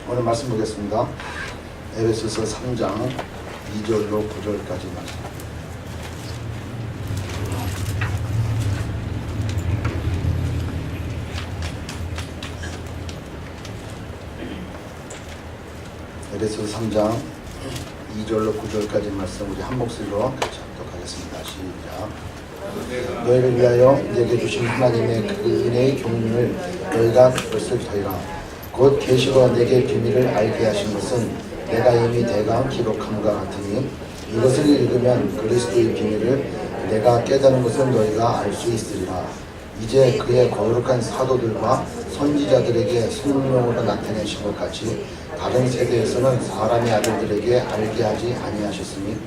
오늘 말씀 보겠습니다. 에베소서 3장 2절로 9절까지 말씀. 에베소서 3장 2절로 9절까지 말씀 우리 한 목소리로 같이 합독하겠습니다. 시작. 너희를 위하여 내게 주신 하나님의 그 은혜의 교훈을 너희가 들었으리라. 곧 계시고 내게 비밀을 알게 하신 것은 내가 이미 대강 기록함과 같으니 이것을 읽으면 그리스도의 비밀을 내가 깨달은 것을 너희가 알 수 있으리라. 이제 그의 거룩한 사도들과 선지자들에게 성령으로 나타내신 것 같이 다른 세대에서는 사람의 아들들에게 알게 하지 아니하셨으니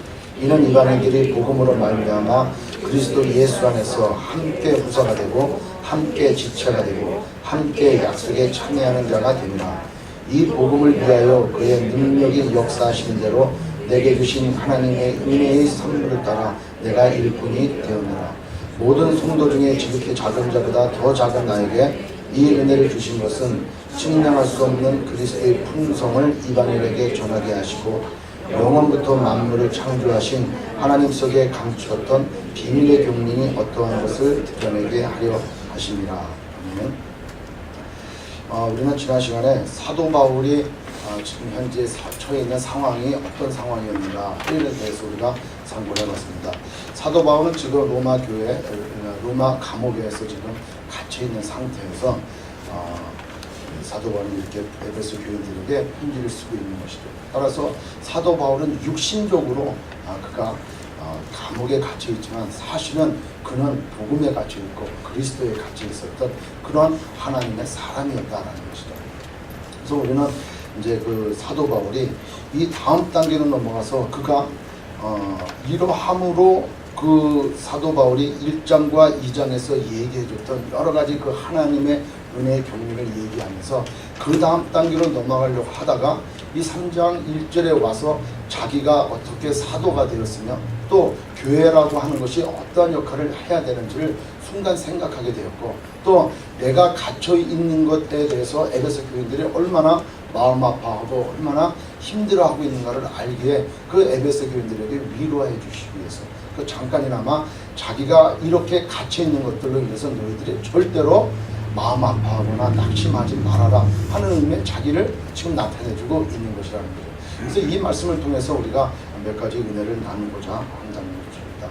이는 이방인들이 복음으로 말미암아 그리스도 예수 안에서 함께 후사가 되고 함께 지체가 되고 함께 약속에 참여하는 자가 됩니다. 이 복음을 위하여 그의 능력이 역사하시는 대로 내게 주신 하나님의 은혜의 선물을 따라 내가 일꾼이 되었노라. 모든 성도 중에 지극히 작은 자보다 더 작은 나에게 이 은혜를 주신 것은 측량할 수 없는 그리스도의 풍성을 이방인에게 전하게 하시고 영원부터 만물을 창조하신 하나님 속에 감추었던 비밀의 교훈이 어떠한 것을 드러내게 하려 하십니다. 우리는 지난 시간에 사도 바울이 지금 현재 처해 있는 상황이 어떤 상황이었는가 이에 대해서 우리가 참고를 해봤습니다. 사도 바울은 지금 로마 교회, 로마 감옥에서 지금 갇혀 있는 상태에서 사도 바울은 이렇게 에베소 교인들에게 편지를 쓰고 있는 것이죠. 따라서 사도 바울은 육신적으로 그가 감옥에 갇혀 있지만 사실은 그는 복음에 갇혀 있고 그리스도에 갇혀 있었던 그런 하나님의 사람이었다라는 것이죠. 그래서 우리는 이제 그 사도 바울이 이 다음 단계로 넘어가서 그가 이러함으로 그 사도 바울이 1장과 2장에서 얘기해줬던 여러 가지 그 하나님의 은혜의 경륜을 얘기하면서 그 다음 단계로 넘어가려고 하다가 이 3장 1절에 와서 자기가 어떻게 사도가 되었으며 또 교회라고 하는 것이 어떤 역할을 해야 되는지를 순간 생각하게 되었고 또 내가 갇혀 있는 것에 대해서 에베소 교인들이 얼마나 마음 아파하고 얼마나 힘들어하고 있는가를 알기에 그 에베소 교인들에게 위로해 주시기 위해서 그 잠깐이나마 자기가 이렇게 갇혀 있는 것들로 인해서 너희들이 절대로 마음 아파하거나 낙심하지 말아라 하는 의미의 자기를 지금 나타내주고 있는 것이라는 거죠. 그래서 이 말씀을 통해서 우리가 몇 가지 은혜를 나누고자 한다는 것입니다.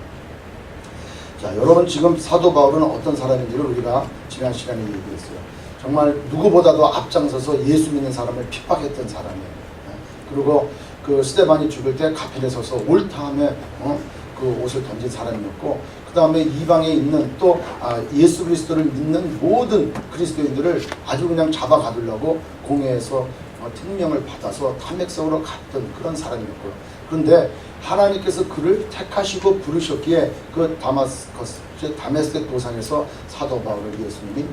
자, 여러분 지금 사도 바울은 어떤 사람인지를 우리가 지난 시간에 얘기했어요. 정말 누구보다도 앞장서서 예수 믿는 사람을 핍박했던 사람이에요. 그리고 그 스데반이 죽을 때 가편에 서서 옳다함에 그 옷을 던진 사람이었고 그 다음에 이방에 있는 또 예수 그리스도를 믿는 모든 그리스도인들을 아주 그냥 잡아가두려고 공회에서 특명을 받아서 탐맥성으로 갔던 그런 사람이었고요. 그런데 하나님께서 그를 택하시고 부르셨기에 그 다메섹 도상에서 사도 바울을 예수님이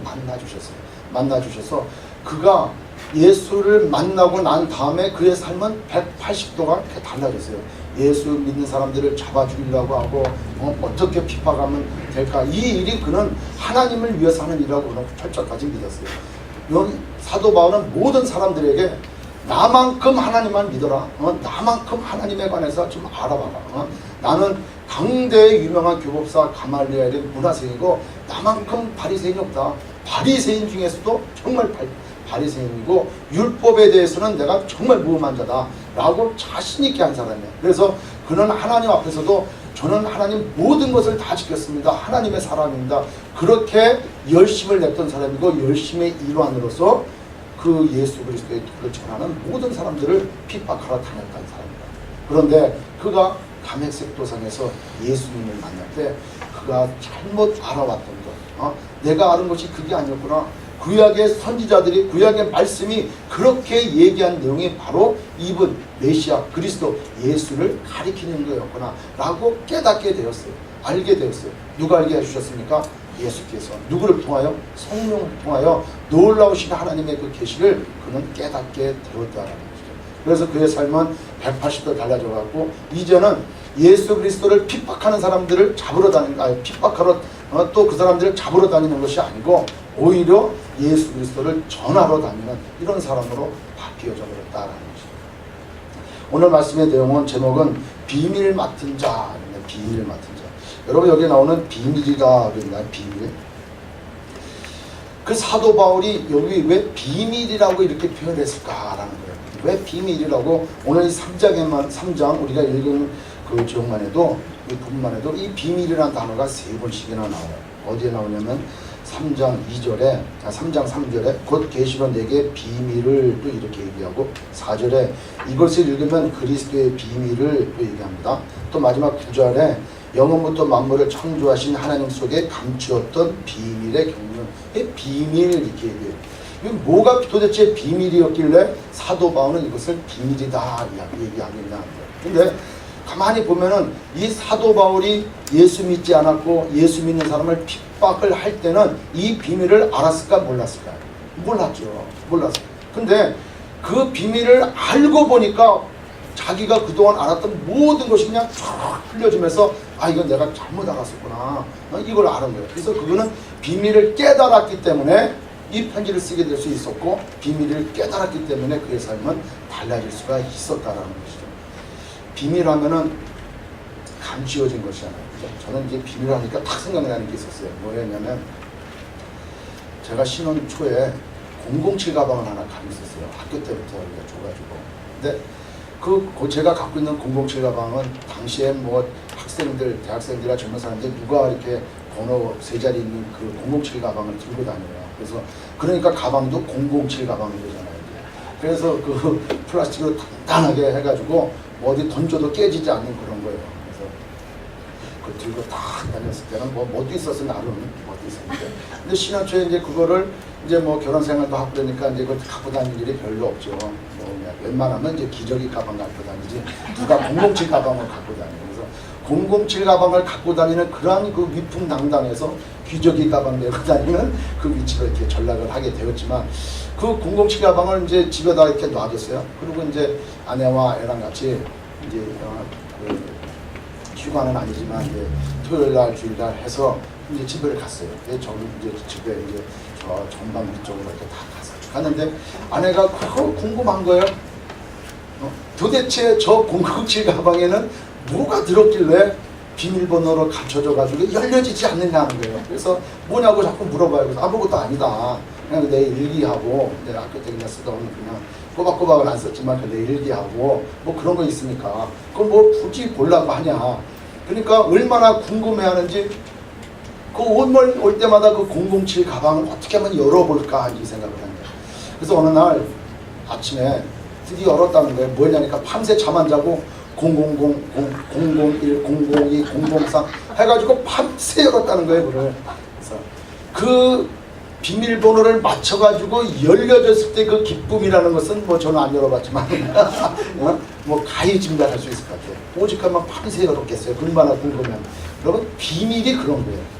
만나주셔서 그가 예수를 만나고 난 다음에 그의 삶은 180도가 이렇게 달라졌어요. 예수 믿는 사람들을 잡아 죽이려고 하고 어떻게 핍박하면 될까? 이 일이 그는 하나님을 위해서 하는 일이라고 그는 철저까지 믿었어요. 여기 사도 바울은 모든 사람들에게 나만큼 하나님만 믿어라. 나만큼 하나님에 관해서 좀 알아봐라. 나는 당대의 유명한 교법사 가말리엘의 문화생이고 나만큼 바리새인이 없다. 바리새인 중에서도 정말 바리새인이고 율법에 대해서는 내가 정말 무험한 자다 라고 자신 있게 한 사람이에요. 그래서 그는 하나님 앞에서도 저는 하나님 모든 것을 다 지켰습니다. 하나님의 사람입니다. 그렇게 열심을 냈던 사람이고 열심의 일환으로서 그 예수 그리스도의 도를 전하는 모든 사람들을 핍박하러 다녔던 사람입니다. 그런데 그가 다메섹 도상에서 예수님을 만날 때 그가 잘못 알아왔던 것, 내가 아는 것이 그게 아니었구나. 구약의 선지자들이 구약의 말씀이 그렇게 얘기한 내용이 바로 이분 메시아 그리스도 예수를 가리키는 거였구나 라고 깨닫게 되었어요. 알게 되었어요. 누가 알게 해주셨습니까? 예수께서. 누구를 통하여? 성령을 통하여 놀라우신 하나님의 그 계시를 그는 깨닫게 되었다는 것이죠. 그래서 그의 삶은 180도 달라져 갖고 이제는 예수 그리스도를 핍박하는 사람들을 잡으러 다니는 핍박하러 또 그 사람들을 잡으러 다니는 것이 아니고 오히려 예수 그리스도를 전하러 다니는 이런 사람으로 바뀌어져 버렸다라는 것이죠. 오늘 말씀의 내용은 제목은 비밀 맡은 자, 비밀 맡은 자. 여러분 여기 나오는 비밀이다 그랬나요? 비밀. 그 사도 바울이 여기 왜 비밀이라고 이렇게 표현했을까라는 거예요. 왜 비밀이라고 오늘 이 3장 우리가 읽은 그 지역만 해도 이 부분만 해도 이 비밀이라는 단어가 3번씩이나 나와요. 어디에 나오냐면 3장 3절에 곧 계시로 내게 비밀을 또 이렇게 얘기하고 4절에 이것을 읽으면 그리스도의 비밀을 또 얘기합니다. 또 마지막 9절에 영원부터 만물을 창조하신 하나님 속에 감추었던 비밀의 경륜, 비밀 이렇게 얘기해요. 뭐가 도대체 비밀이었길래 사도 바울은 이것을 비밀이다 얘기하느냐. 근데 가만히 보면은 이 사도 바울이 예수 믿지 않았고 예수 믿는 사람을 핍박을 할 때는 이 비밀을 알았을까 몰랐을까요? 몰랐어요. 근데 그 비밀을 알고 보니까 자기가 그동안 알았던 모든 것이 그냥 쫙 흘려지면서 아 이건 내가 잘못 알았었구나 이걸 아는 거예요. 그래서 그거는 비밀을 깨달았기 때문에 이 편지를 쓰게 될 수 있었고 비밀을 깨달았기 때문에 그의 삶은 달라질 수가 있었다라는 것이죠. 비밀하면은 감추어진 것이잖아요. 저는 이제 비밀하니까 딱 생각나는 게 있었어요. 뭐였냐면 제가 신혼 초에 007 가방을 하나 가지고 있었어요. 학교 때부터 줘가지고. 근데 제가 갖고 있는 007 가방은 당시에 뭐 학생들, 대학생들이나 젊은 사람들 누가 이렇게 번호 3자리 있는 그 007 가방을 들고 다녀요. 그래서 그러니까 가방도 007 가방이 되잖아요. 그래서 그 플라스틱으로 단단하게 해가지고 뭐 어디 던져도 깨지지 않는 그런 거예요. 그래서 그걸 들고 딱 다녔을 때는 뭐도 있었어 나름 뭐도 있었는데 근데 신혼 초에 이제 그거를 이제 뭐 결혼 생활도 하고 그러니까 이제 그걸 갖고 다닐 일이 별로 없죠. 뭐 웬만하면 이제 기저귀 가방 갖고 다니지 누가 007 가방을 갖고 다니고 그래서 007 가방을 갖고 다니는 그러한 그 위풍당당해서 기저귀 가방 메고 다니는 그 위치로 이렇게 전락을 하게 되었지만 그 007 가방을 이제 집에다 이렇게 놔뒀어요. 그리고 이제 아내와 애랑 같이 이제 그 휴가는 아니지만 이제 토요일 날 주일 날 해서 이제 집을 갔어요. 저는 이제 집에 이제 저 전방 위쪽으로 이렇게 다 갔는데 아내가 그거 궁금한 거예요. 도대체 저 007 가방에는 뭐가 들었길래 비밀번호로 감춰져가지고 열려지지 않느냐는 거예요. 그래서 뭐냐고 자꾸 물어봐요. 그래서 아무것도 아니다. 그냥 내 일기하고 내 학교 때 그냥 쓰다 보면 그냥 꼬박꼬박은 안 썼지만 내 일기하고 뭐 그런 거 있으니까 그걸 뭐 굳이 보려고 하냐. 그러니까 얼마나 궁금해하는지 그 올 때마다 그 007 가방을 어떻게 하면 열어볼까 이 생각을 한 거예요. 그래서 어느 날 아침에 드디어 열었다는 거예요. 뭐냐니까 밤새 잠 안 자고 000, 001, 002, 003 해가지고 밤새 열었다는 거예요. 그걸. 그래서 그 비밀번호를 맞춰가지고 열려졌을 때 그 기쁨이라는 것은 뭐 저는 안 열어봤지만 뭐 가히 짐작할 수 있을 것 같아요. 오직하면 밤새 열었겠어요. 얼마나 궁금하면. 여러분 비밀이 그런 거예요.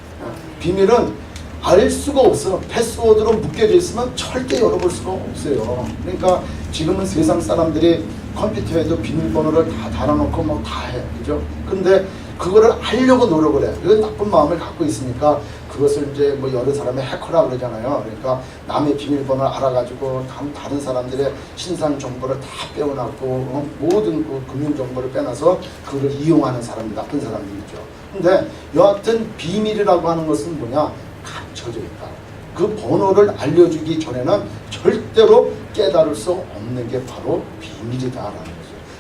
비밀은 알 수가 없어. 패스워드로 묶여져 있으면 절대 열어볼 수가 없어요. 그러니까 지금은 세상 사람들이 컴퓨터에도 비밀번호를 다 달아놓고 뭐 다 해. 그죠? 근데 그거를 알려고 노력을 해. 이건 나쁜 마음을 갖고 있으니까 그것을 이제 뭐 여러 사람의 해커라고 그러잖아요. 그러니까 남의 비밀번호를 알아가지고 다른 사람들의 신상 정보를 다 빼어놨고 모든 그 금융 정보를 빼놔서 그걸 이용하는 사람들, 나쁜 사람들이 있죠. 근데 여하튼 비밀이라고 하는 것은 뭐냐? 감춰져 있다. 그 번호를 알려주기 전에는 절대로 깨달을 수 없는 게 바로 비밀이다라는 거죠.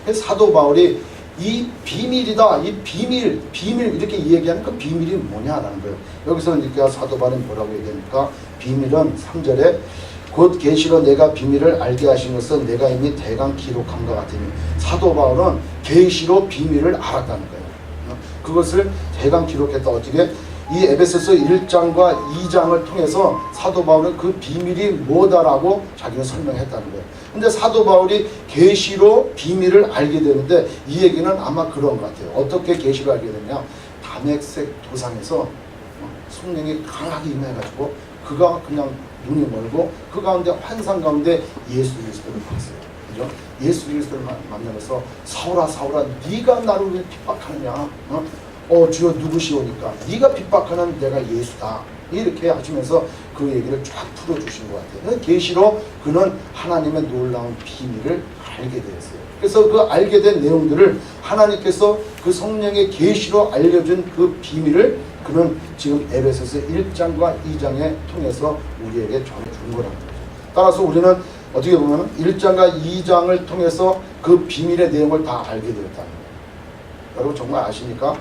그래서 사도 바울이 이 비밀이다, 이 비밀 이렇게 얘기하는 그 비밀이 뭐냐라는 거예요. 여기서 이렇게 사도 바울이 뭐라고 얘기하니까 비밀은 3절에 곧 계시로 내가 비밀을 알게 하신 것은 내가 이미 대강 기록함과 같으니 사도 바울은 계시로 비밀을 알았다는 거예요. 그것을 대강 기록했다. 어떻게? 이 에베소서 1장과 2장을 통해서 사도 바울은 그 비밀이 뭐다라고 자기는 설명했다는 거예요. 근데 사도 바울이 계시로 비밀을 알게 되는데 이 얘기는 아마 그런 것 같아요. 어떻게 계시로 알게 되냐? 담액색 도상에서 성령이 강하게 임해가지고 그가 그냥 눈이 멀고 그 가운데 환상 가운데 예수 그리스도를 봤어요. 그죠? 예수 그리스도를 만나면서 사울아 사울아 네가 나를 왜 핍박하느냐? 주여 누구시오니까 네가 핍박하는 내가 예수다. 이렇게 하시면서 그 얘기를 쫙 풀어주신 것 같아요. 계시로 그는 하나님의 놀라운 비밀을 알게 되었어요. 그래서 그 알게 된 내용들을 하나님께서 그 성령의 계시로 알려준 그 비밀을 그는 지금 에베소서 1장과 2장에 통해서 우리에게 전해준 거라는 거죠. 따라서 우리는 어떻게 보면 1장과 2장을 통해서 그 비밀의 내용을 다 알게 되었다는 거예요. 여러분 정말 아십니까?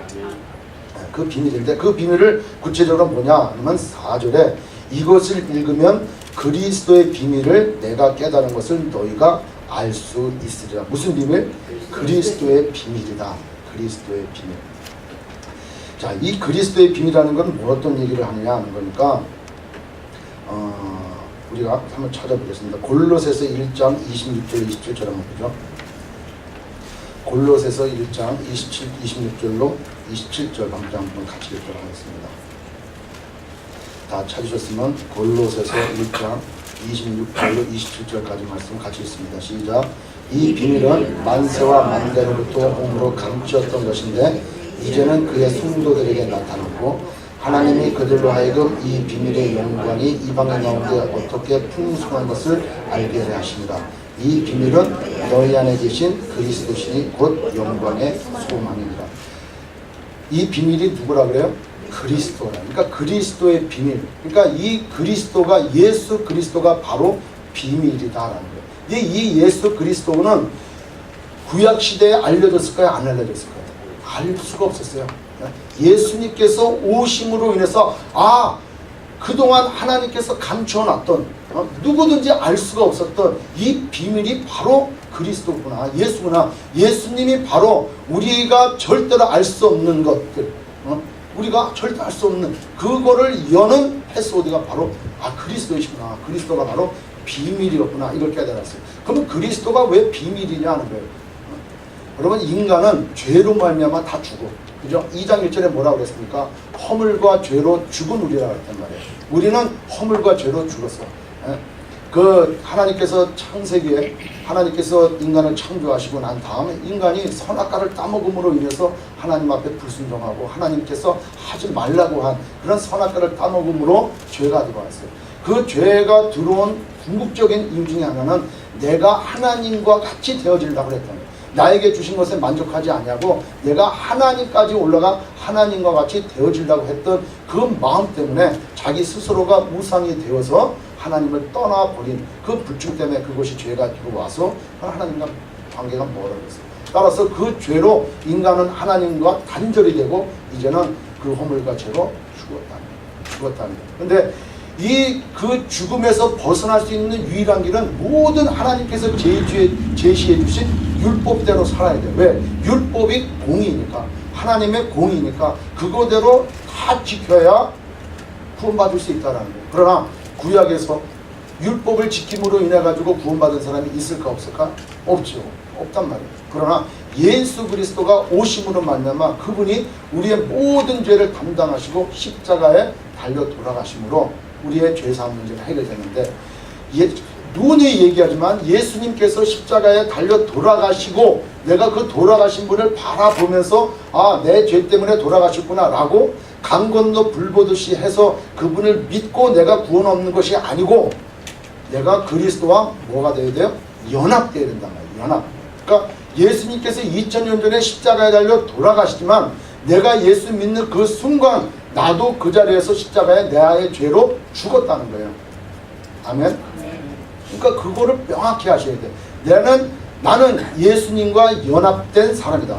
그 비밀인데 그 비밀을 구체적으로 뭐냐 하면 4절에 이것을 읽으면 그리스도의 비밀을 내가 깨달은 것을 너희가 알 수 있으리라. 무슨 비밀? 그리스도의 비밀이다. 그리스도의 비밀. 자, 이 그리스도의 비밀이라는 건 뭐 어떤 얘기를 하느냐 하는 거니까 우리가 한번 찾아보겠습니다. 골로새서 1장 26절 27절 한번 보죠. 골로새서 1장 26절로 27절 한번 같이 읽도록 하겠습니다. 다 찾으셨으면 골로새서 1장 26절로 27절까지 말씀 같이 읽습니다. 시작. 이 비밀은 만세와 만대로부터 몸으로 감추었던 것인데 이제는 그의 성도들에게 나타났고 하나님이 그들로 하여금 이 비밀의 영광이 이방인 가운데 어떻게 풍성한 것을 알게 하십니다. 이 비밀은 너희 안에 계신 그리스도시니 곧 영광의 소망입니다. 이 비밀이 누구라 그래요? 그리스도라. 그러니까 그리스도의 비밀. 그러니까 이 그리스도가 예수 그리스도가 바로 비밀이다라는 거예요. 이 예수 그리스도는 구약 시대에 알려졌을까요? 안 알려졌을까요? 알 수가 없었어요. 예수님께서 오심으로 인해서 그동안 하나님께서 감춰놨던 누구든지 알 수가 없었던 이 비밀이 바로 그리스도구나, 예수구나. 예수님이 바로 우리가 절대로 알 수 없는 것들, 우리가 절대 알 수 없는 그거를 여는 패스워드가 바로 그리스도이시구나. 그리스도가 바로 비밀이었구나. 이걸 깨달았어요. 그럼 그리스도가 왜 비밀이냐 하는 거예요. 여러분 인간은 죄로 말미암아 다 죽어. 그죠? 2장 1절에 뭐라고 그랬습니까? 허물과 죄로 죽은 우리라고 했단 말이에요. 우리는 허물과 죄로 죽었어. 그 하나님께서 창세기에 하나님께서 인간을 창조하시고 난 다음에 인간이 선악과를 따먹음으로 인해서 하나님 앞에 불순종하고 하나님께서 하지 말라고 한 그런 선악과를 따먹음으로 죄가 들어왔어요. 그 죄가 들어온 궁극적인 이유 중에 하나는 내가 하나님과 같이 되어지려고 했던 거예요. 나에게 주신 것에 만족하지 않냐고 내가 하나님까지 올라가 하나님과 같이 되어지려고 했던 그 마음 때문에 자기 스스로가 우상이 되어서 하나님을 떠나버린 그 불충 때문에 그것이 죄가 들어와서 하나님과 관계가 멀어졌어요. 따라서 그 죄로 인간은 하나님과 단절이 되고 이제는 그 허물과 죄로 죽었다는 거예요. 근데 그 죽음에서 벗어날 수 있는 유일한 길은 모든 하나님께서 제시해 주신 율법대로 살아야 돼요. 왜? 율법이 공의니까, 하나님의 공의니까 그거대로 다 지켜야 구원받을 수 있다는 거예요. 그러나 구약에서 율법을 지킴으로 인해 가지고 구원받은 사람이 있을까 없을까? 없죠. 없단 말이에요. 그러나 예수 그리스도가 오심으로 말미암아 그분이 우리의 모든 죄를 담당하시고 십자가에 달려 돌아가심으로 우리의 죄사함 문제가 해결되는데 누누이 얘기하지만 예수님께서 십자가에 달려 돌아가시고 내가 그 돌아가신 분을 바라보면서 내 죄 때문에 돌아가셨구나 라고 강 건너 불 보듯이 해서 그분을 믿고 내가 구원 얻는 것이 아니고 내가 그리스도와 뭐가 되어야 돼요? 연합되어야 된단 말이에요. 연합. 그러니까 예수님께서 2000년 전에 십자가에 달려 돌아가시지만 내가 예수 믿는 그 순간 나도 그 자리에서 십자가에 나의 죄로 죽었다는 거예요. 아멘. 그러니까 그거를 명확히 하셔야 돼. 나는 예수님과 연합된 사람이다.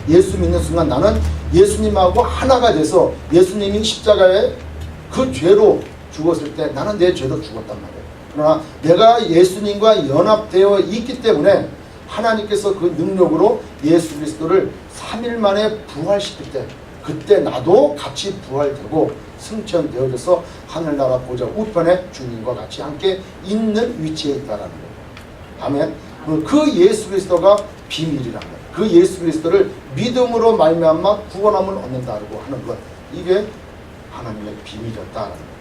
예수 믿는 순간 나는 예수님하고 하나가 돼서 예수님이 십자가에 그 죄로 죽었을 때 나는 내 죄로 죽었단 말이에요. 그러나 내가 예수님과 연합되어 있기 때문에 하나님께서 그 능력으로 예수 그리스도를 3일 만에 부활시킬 때 그때 나도 같이 부활되고 승천되어져서 하늘나라 보좌 우편에 주님과 같이 함께 있는 위치에 있다라는 거예요. 아멘. 그 예수 그리스도가 비밀이라는 거예요. 그 예수 그리스도를 믿음으로 말미암아 구원함을 얻는다고 하는 것, 이게 하나님의 비밀이었다라는 거예요.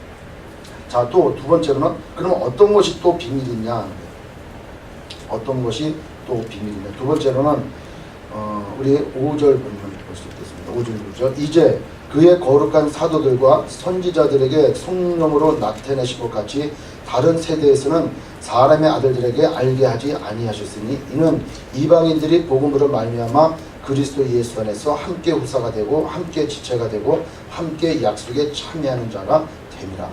자, 또 두 번째로는 그럼 어떤 것이 또 비밀이냐? 어떤 것이 또 비밀이냐? 두 번째로는 우리 5절 보면 볼 수 있겠습니다. 5절 보죠. 이제 그의 거룩한 사도들과 선지자들에게 성령으로 나타내신 것 같이 다른 세대에서는 사람의 아들들에게 알게 하지 아니하셨으니 이는 이방인들이 복음으로 말미암아 그리스도 예수 안에서 함께 후사가 되고 함께 지체가 되고 함께 약속에 참여하는 자가 됨이라.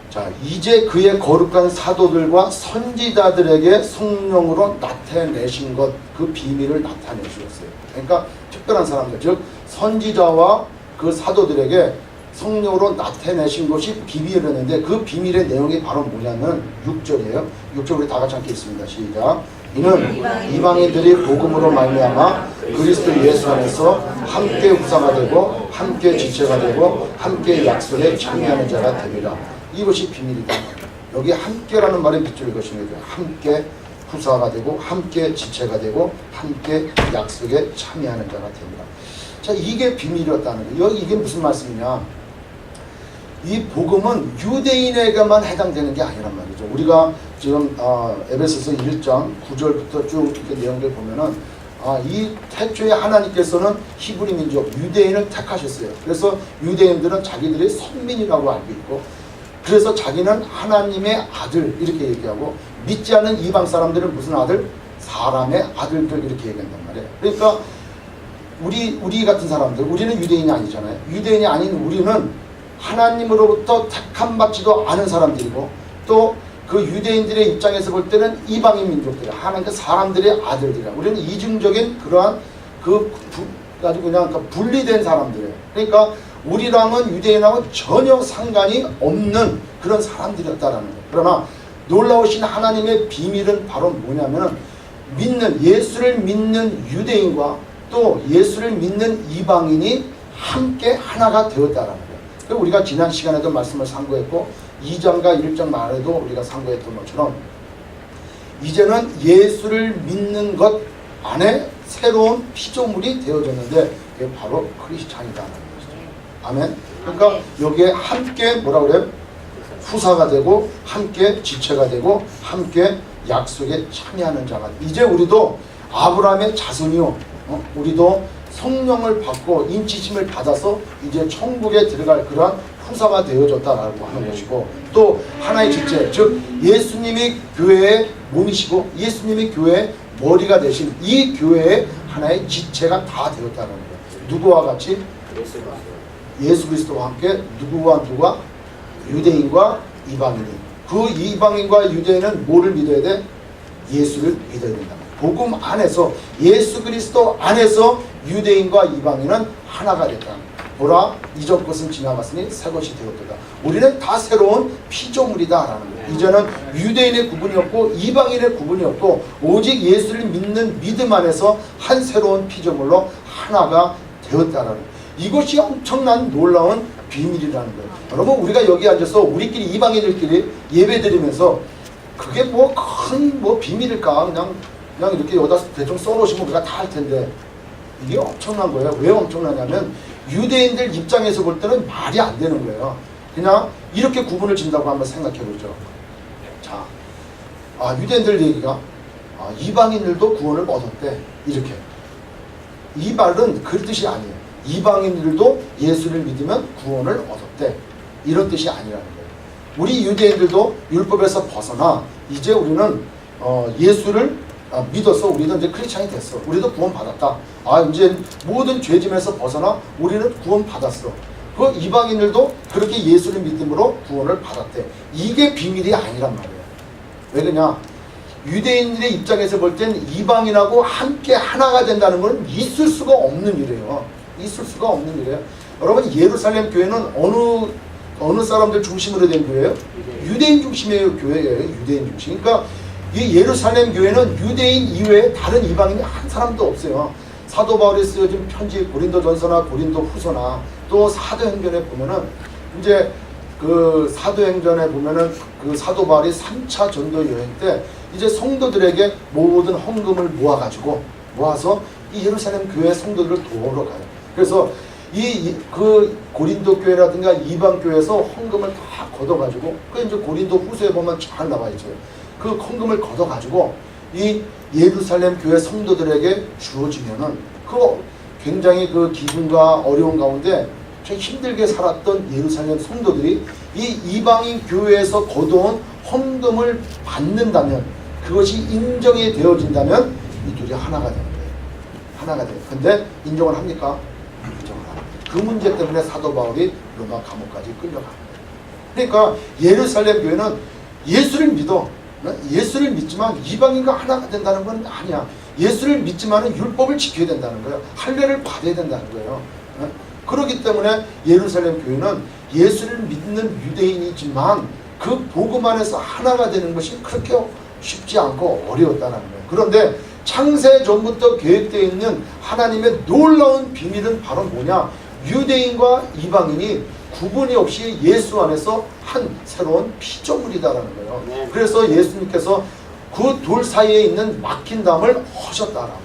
자, 이제 그의 거룩한 사도들과 선지자들에게 성령으로 나타내신 것, 그 비밀을 나타내 주셨어요. 그러니까 특별한 사람들, 즉 선지자와 그 사도들에게 성령으로 나타내신 것이 비밀이었는데 그 비밀의 내용이 바로 뭐냐면 6절이에요. 6절 우리 다 같이 함께 읽습니다. 시작. 이는 이방인들이 복음으로 말미암아 그리스도 예수 안에서 함께 후사가 되고 함께 지체가 되고 함께 약속에 참여하는 자가 됨이라. 이것이 비밀이다. 여기 함께라는 말의 밑줄 것입니다. 함께 후사가 되고 함께 지체가 되고 함께 약속에 참여하는 자가 됩니다. 자, 이게 비밀이었다는 거예요. 이게 무슨 말씀이냐? 이 복음은 유대인에게만 해당되는 게 아니란 말이죠. 우리가 지금 에베소서 1장 9절부터 쭉 이렇게 내용을 보면은 이 태초에 하나님께서는 히브리 민족 유대인을 택하셨어요. 그래서 유대인들은 자기들이 선민이라고 알고 있고, 그래서 자기는 하나님의 아들 이렇게 얘기하고, 믿지 않는 이방 사람들은 무슨 아들? 사람의 아들들 이렇게 얘기한단 말이에요. 그러니까 우리 같은 사람들, 우리는 유대인이 아니잖아요. 유대인이 아닌 우리는 하나님으로부터 택함 받지도 않은 사람들이고, 또 그 유대인들의 입장에서 볼 때는 이방인 민족들이야. 하나님의 사람들의 아들들이야. 우리는 이중적인 그러한 아주 그냥 분리된 사람들이에요. 그러니까 우리랑은 유대인하고 전혀 상관이 없는 그런 사람들이었다라는 거예요. 그러나 놀라우신 하나님의 비밀은 바로 뭐냐면은 예수를 믿는 유대인과 또 예수를 믿는 이방인이 함께 하나가 되었다라는 거예요. 우리가 지난 시간에도 말씀을 상고했고 2장과 1장 말에도 우리가 상고했던 것처럼 이제는 예수를 믿는 것 안에 새로운 피조물이 되어졌는데 그게 바로 크리스찬이다라는 것이죠. 아멘. 그러니까 여기에 함께 뭐라 그래요? 후사가 되고 함께 지체가 되고 함께 약속에 참여하는 자가, 이제 우리도 아브라함의 자손이요, 우리도 성령을 받고 인치심을 받아서 이제 천국에 들어갈 그러한 후사가 되어졌다라고 하는 것이고, 또 하나의 지체, 즉 예수님이 교회의 몸이시고 예수님이 교회의 머리가 되신 이 교회의 하나의 지체가 다 되었다는 거예요. 누구와 같이? 예수 그리스도와 함께 누가? 유대인과 이방인이. 그 이방인과 유대인은 뭐를 믿어야 돼? 예수를 믿어야 된다. 복음 안에서, 예수 그리스도 안에서 유대인과 이방인은 하나가 됐다. 보라, 이전 것은 지나갔으니 새 것이 되었도다. 우리는 다 새로운 피조물이다라는 거예요. 이제는 유대인의 구분이 없고 이방인의 구분이 없고 오직 예수를 믿는 믿음 안에서 한 새로운 피조물로 하나가 되었다라는 거예요. 이것이 엄청난 놀라운 비밀이라는 거예요. 여러분, 우리가 여기 앉아서 우리끼리 이방인들끼리 예배드리면서 그게 뭐 큰 비밀일까? 그냥 이렇게 여기다 대충 써놓으시면 우리가 다 할 텐데, 이게 엄청난 거예요. 왜 엄청나냐면 유대인들 입장에서 볼 때는 말이 안 되는 거예요. 그냥 이렇게 구분을 진다고 한번 생각해 보죠. 자, 유대인들 얘기가 이방인들도 구원을 얻었대. 이렇게. 이 말은 그 뜻이 아니에요. 이방인들도 예수를 믿으면 구원을 얻었대. 이런 뜻이 아니라는 거예요. 우리 유대인들도 율법에서 벗어나 이제 우리는 예수를 믿어서 우리도 이제 크리스찬이 됐어. 우리도 구원 받았다. 이제 모든 죄짐에서 벗어나 우리는 구원 받았어. 그 이방인들도 그렇게 예수를 믿음으로 구원을 받았대. 이게 비밀이 아니란 말이에요. 왜 그러냐? 유대인들의 입장에서 볼 땐 이방인하고 함께 하나가 된다는 건 있을 수가 없는 일이에요. 있을 수가 없는 일이에요. 여러분, 예루살렘 교회는 어느 사람들 중심으로 된 교회예요? 유대인 중심의 교회예요. 유대인 중심. 그러니까 이 예루살렘 교회는 유대인 이외에 다른 이방인이 한 사람도 없어요. 사도 바울이 쓰여진 편지 고린도전서나 고린도후서나 또 사도행전에 보면은 이제 그 사도행전에 보면은 그 사도 바울이 3차 전도 여행 때 이제 성도들에게 모든 헌금을 모아서 이 예루살렘 교회 성도들을 도우러 가요. 그래서 그 고린도 교회라든가 이방 교회에서 헌금을 다 걷어가지고, 그 이제 고린도 후서에 보면 잘 나와 있죠. 그 헌금을 걷어가지고 이 예루살렘 교회 성도들에게 주어지면은 그 굉장히 그 기근과 어려운 가운데 좀 힘들게 살았던 예루살렘 성도들이 이 이방인 교회에서 거둬온 헌금을 받는다면, 그것이 인정이 되어진다면 이 둘이 하나가 되는 거예요. 하나가 돼요. 근데 인정을 합니까? 인정을 안 합니다. 그 문제 때문에 사도 바울이 로마 감옥까지 끌려가는 거예요. 그러니까 예루살렘 교회는 예수를 믿어. 예수를 믿지만 이방인과 하나가 된다는 건 아니야. 예수를 믿지만 율법을 지켜야 된다는 거예요. 할례를 받아야 된다는 거예요. 그렇기 때문에 예루살렘 교회는 예수를 믿는 유대인이지만 그 복음 안에서 하나가 되는 것이 그렇게 쉽지 않고 어려웠다는 거예요. 그런데 창세 전부터 계획되어 있는 하나님의 놀라운 비밀은 바로 뭐냐? 유대인과 이방인이 구분이 없이 예수 안에서 한 새로운 피조물이다라는 거예요. 그래서 예수님께서 그 둘 사이에 있는 막힌 담을 허셨다라고.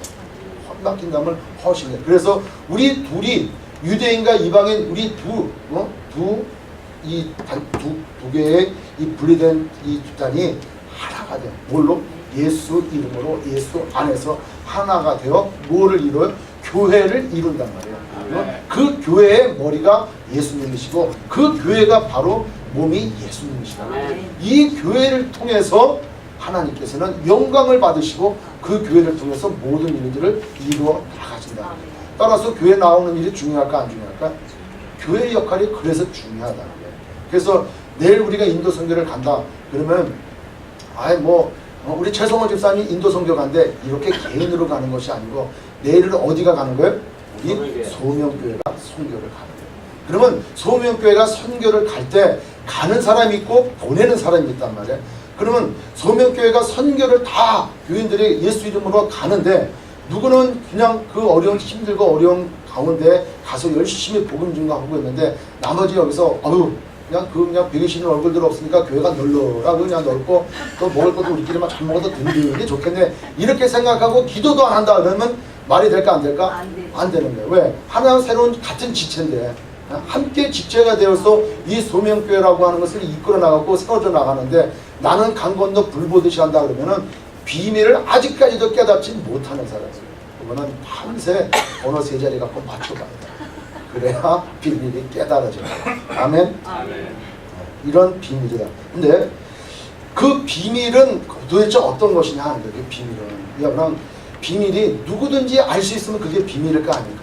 막힌 담을 허시네. 그래서 우리 둘이 유대인과 이방인 우리 두 개의 이 분리된 이 집단이 하나가 돼. 뭘로? 예수 이름으로 예수 안에서 하나가 되어 뭐를 이루어요? 교회를 이룬단 말이에요. 그 교회의 머리가 예수님이시고 그 교회가 바로 몸이 예수님이시다. 이 교회를 통해서 하나님께서는 영광을 받으시고 그 교회를 통해서 모든 일들을 이루어 나가신다. 따라서 교회 나오는 일이 중요할까 안 중요할까? 교회의 역할이 그래서 중요하다는 거예요. 그래서 내일 우리가 인도 선교를 간다 그러면 우리 최성호 집사님이 인도 선교 간대 이렇게 개인으로 가는 것이 아니고 내일은 어디가 가는 거예요? 우리 소명교회가 선교를 가는 거예요. 그러면 소명교회가 선교를 갈 때 가는 사람이 있고 보내는 사람이 있단 말이에요. 그러면 소명교회가 선교를 다 교인들이 예수 이름으로 가는데 누구는 그냥 그 힘들고 어려운 가운데 가서 열심히 복음 증거하고 있는데 나머지 여기서 그냥 배기시는 얼굴들 없으니까 교회가 널널하고 그냥 넓고 또 먹을 것도 우리끼리만 잘 먹어도 든든히 좋겠네 이렇게 생각하고 기도도 안 한다 그러면 말이 될까 안 될까? 안 되는 거예요. 왜? 하나 새로운 같은 지체인데 함께 지체가 되어서 이 소명교회라고 하는 것을 이끌어 나가고 세워져 나가는데 나는 강 건너 불 보듯이 한다 그러면은 비밀을 아직까지도 깨닫지 못하는 사람이에요. 그거는 밤새 어느 세 자리 갖고 맞춰봐야 돼. 그래야 비밀이 깨달아져요. 아멘? 이런 비밀이다. 근데 그 비밀은 도대체 어떤 것이냐 하는 거예요. 그 비밀은. 여러분, 비밀이 누구든지 알 수 있으면 그게 비밀일까 아닐까?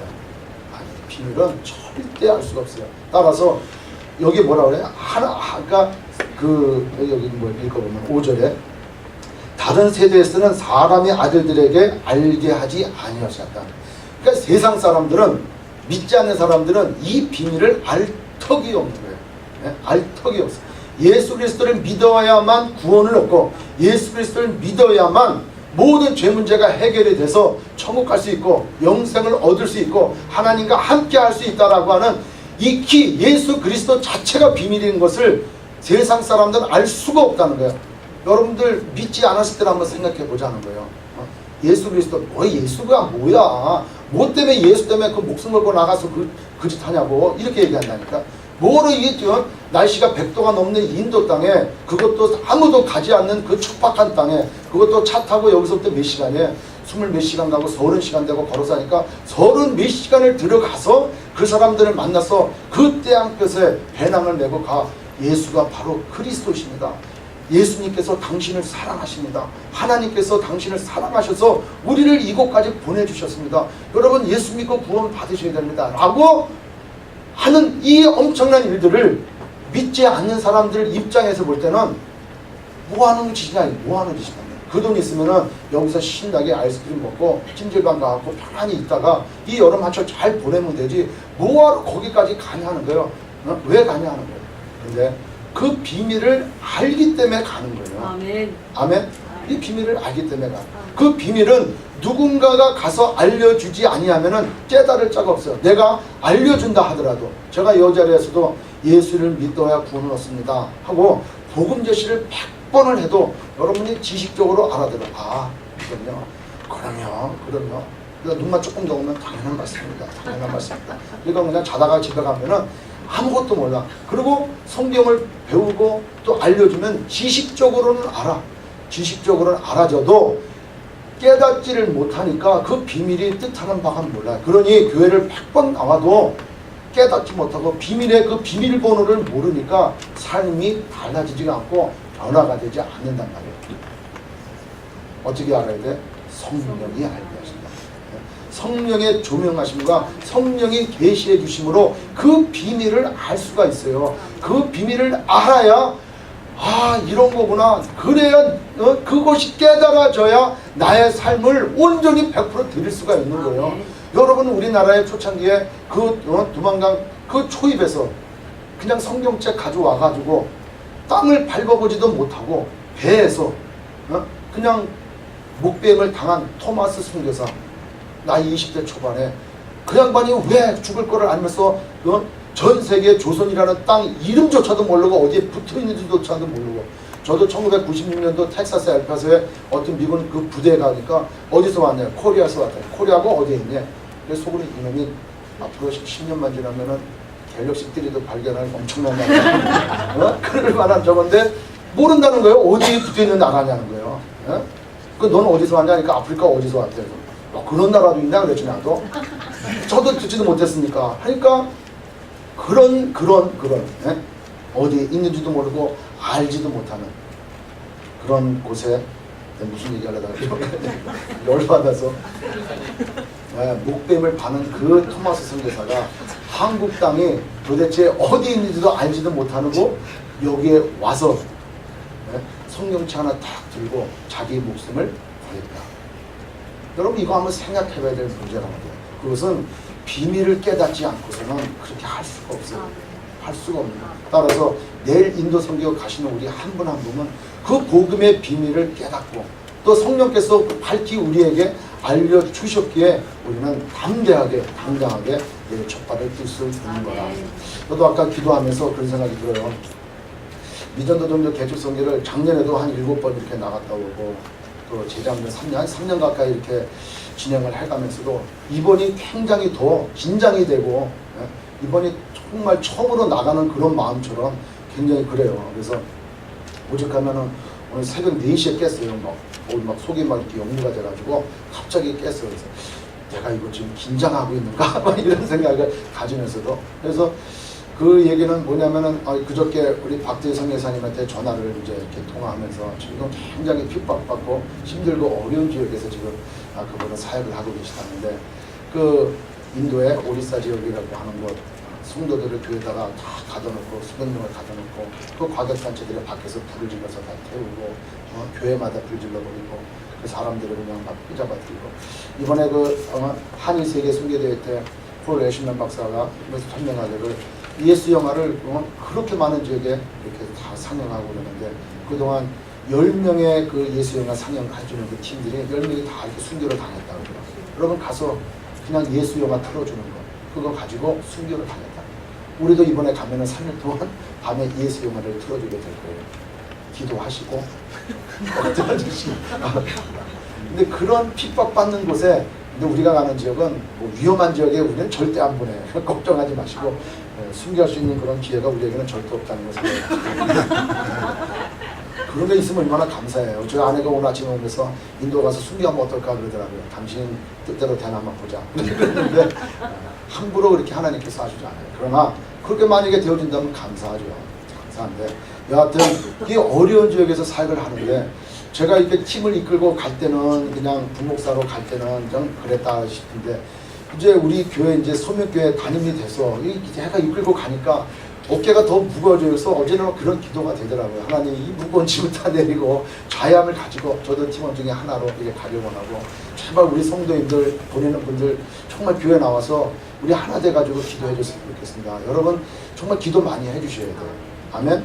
아니, 비밀은 절대 알 수가 없어요. 따라서 여기 뭐라 그래요? 아까 여기 읽어보면 5절에 다른 세대에 쓰는 사람의 아들들에게 알게 하지 아니하셨다. 그러니까 세상 사람들은 믿지 않는 사람들은 이 비밀을 알 턱이 없는 거예요. 네? 알 턱이 없어요. 예수 그리스도를 믿어야만 구원을 얻고 예수 그리스도를 믿어야만 모든 죄 문제가 해결이 돼서 천국 갈 수 있고 영생을 얻을 수 있고 하나님과 함께 할 수 있다라고 하는 이 키 예수 그리스도 자체가 비밀인 것을 세상 사람들은 알 수가 없다는 거예요. 여러분들 믿지 않았을 때를 한번 생각해 보자는 거예요. 예수 그리스도 예수가 뭐야? 뭐 때문에 예수 때문에 그 목숨 걸고 나가서 그 짓 하냐고 이렇게 얘기한다니까. 뭐로 이게 날씨가 100도가 넘는 인도 땅에 그것도 아무도 가지 않는 그 척박한 땅에 그것도 차 타고 여기서부터 몇 시간에 20몇 시간 가고 30시간 되고 걸어서 하니까 30몇 시간을 들어가서 그 사람들을 만나서 그 태양 끝에 배낭을 메고 가. 예수가 바로 그리스도십니다. 예수님께서 당신을 사랑하십니다. 하나님께서 당신을 사랑하셔서 우리를 이곳까지 보내주셨습니다. 여러분 예수 믿고 구원 받으셔야 됩니다. 라고 하는 이 엄청난 일들을 믿지 않는 사람들 입장에서 볼 때는 뭐하는 짓이냐, 뭐하는 짓이냐. 그 돈 있으면은 여기서 신나게 아이스크림 먹고 찜질방 가고 편안히 있다가 이 여름 한철 잘 보내면 되지 뭐하러 거기까지 가냐 하는 거예요. 왜 가냐 하는 거예요. 근데 그 비밀을 알기 때문에 가는 거예요. 아멘. 아멘. 이 비밀을 알기 때문에 가. 그 비밀은 누군가가 가서 알려주지 아니하면은 깨달을 자가 없어요. 내가 알려준다 하더라도 제가 이 자리에서도 예수를 믿어야 구원을 얻습니다 하고 복음 제시를 100번을 해도 여러분이 지식적으로 알아들어. 그럼요. 그러니까 눈만 조금 더 오면 당연한 말씀입니다. 그러니까 그냥 자다가 집에 가면은 아무것도 몰라. 그리고 성경을 배우고 또 알려주면 지식적으로는 알아. 지식적으로는 알아져도 깨닫지를 못하니까 그 비밀이 뜻하는 바가 몰라요. 그러니 교회를 100번 나와도 깨닫지 못하고 비밀의 그 비밀번호를 모르니까 삶이 달라지지가 않고 변화가 되지 않는단 말이에요. 어떻게 알아야 돼? 성령이 알게 하신다. 성령의 조명하심과 성령이 계시해 주심으로 그 비밀을 알 수가 있어요. 그 비밀을 알아야 이런 거구나. 그래야 그것이 깨달아져야 나의 삶을 온전히 100% 드릴 수가 있는 거예요. 여러분, 우리나라의 초창기에 그 두만강 그 초입에서 그냥 성경책 가져와가지고 땅을 밟아보지도 못하고 배에서 그냥 목배임을 당한 토마스 선교사, 나이 20대 초반에 그 양반이 왜 죽을 거를 알면서 전 세계 조선이라는 땅 이름조차도 모르고 어디에 붙어있는지조차도 모르고, 저도 1996년도 텍사스 엘파소에 어떤 미군 그 부대에 가니까 어디서 왔냐? 코리아에서 왔다. 코리아가 어디에 있냐? 그래서 속으로 이놈이 앞으로 10년만 지나면은 갤럭시 3도 발견할 엄청난 나라 그럴 만한 저건데 모른다는 거예요. 어디에 붙어있는 나라냐는 거예요. 그 너는 어디서 왔냐니까 아프리카 어디서 왔대. 그런 나라도 있나 그랬지. 나도 저도 듣지도 못했으니까 하니까 그런 어디에 있는지도 모르고 알지도 못하는 그런 곳에 무슨 얘기 하려다가 열받아서 목뱀을 파는 그 토마스 선교사가 한국 땅이 도대체 어디 있는지도 알지도 못하는 거 여기에 와서 성경책 하나 탁 들고 자기 목숨을 버렸다. 여러분, 이거 한번 생각해봐야 될 문제라는 거예요. 그것은 비밀을 깨닫지 않고서는 그렇게 할 수가 없어요. 할 수가 없는 거예요. 따라서 내일 인도 선교 가시는 우리 한 분 한 분은 그 복음의 비밀을 깨닫고 또 성령께서 밝히 우리에게 알려주셨기에 우리는 당당하게 내일 첫 발을 뛸 수 있는 거라. 저도 아까 기도하면서 그런 생각이 들어요. 미전도동교 개척선교를 작년에도 한 7번 이렇게 나갔다 오고 또 재작년 3년 가까이 이렇게 진행을 해가면서도 이번이 굉장히 더 긴장이 되고 이번이 정말 처음으로 나가는 그런 마음처럼 굉장히 그래요. 그래서 오죽하면은 오늘 새벽 4시에 깼어요. 막 속이 막 이렇게 역류가 돼가지고 갑자기 깼어요. 그래서 내가 이거 지금 긴장하고 있는가? 막 이런 생각을 가지면서도. 그래서 그 얘기는 뭐냐면은 그저께 우리 박대성 예사님한테 전화를 이제 이렇게 통화하면서 지금 굉장히 핍박받고 힘들고 어려운 지역에서 지금 그분은 사역을 하고 계시다는데 그 인도의 오리사 지역이라고 하는 곳 성도들을 교회에다가 다 가둬놓고 수백명을 가둬놓고 그 과격단체들이 밖에서 불을 질러서 다 태우고 교회마다 불 질러버리고 그 사람들을 그냥 막 휘잡아들고 이번에 그 한일 세계 순교대회 때 폴 애슐만 박사가 그래서 설명하기를 예수 영화를 그렇게 많은 지역에 이렇게 다 상영하고 그러는데 그동안 10명의 그 예수 영화 상영해주는 그 팀들이 10명이 다 이렇게 순교를 당했다고 그래요. 여러분 가서 그냥 예수 영화 틀어주는 거 그거 가지고 순교를 당했다. 우리도 이번에 가면은 3일 동안 밤에 예수 영화를 틀어주게 될 거예요. 기도하시고 어떠하시고 근데 그런 핍박받는 곳에 근데 우리가 가는 지역은 뭐 위험한 지역에 우리는 절대 안 보내요. 걱정하지 마시고 순교할 수 있는 그런 기회가 우리에게는 절대 없다는 것을 그런 게 있으면 얼마나 감사해요. 저희 아내가 오늘 아침에 오면서 인도 가서 순교하면 어떨까 그러더라고요. 당신 뜻대로 되나만 보자. 그런데 함부로 그렇게 하나님께서 하시지 않아요. 그러나 그렇게 만약에 되어진다면 감사하죠. 감사한데 여하튼 이 어려운 지역에서 사역을 하는데 제가 이렇게 팀을 이끌고 갈 때는 그냥 부목사로 갈 때는 좀 그랬다 싶은데 이제 우리 교회 이제 소명교회 담임이 돼서 해가 이끌고 가니까 어깨가 더 무거워져서 어제는 그런 기도가 되더라고요. 하나님 이 무거운 짐을 다 내리고 자양을 가지고 저도 팀원 중에 하나로 이렇게 가려고 하고 제발 우리 성도님들 보내는 분들 정말 교회 나와서 우리 하나 돼가지고 기도해 줬으면 좋겠습니다. 여러분 정말 기도 많이 해주셔야 돼요. 아멘?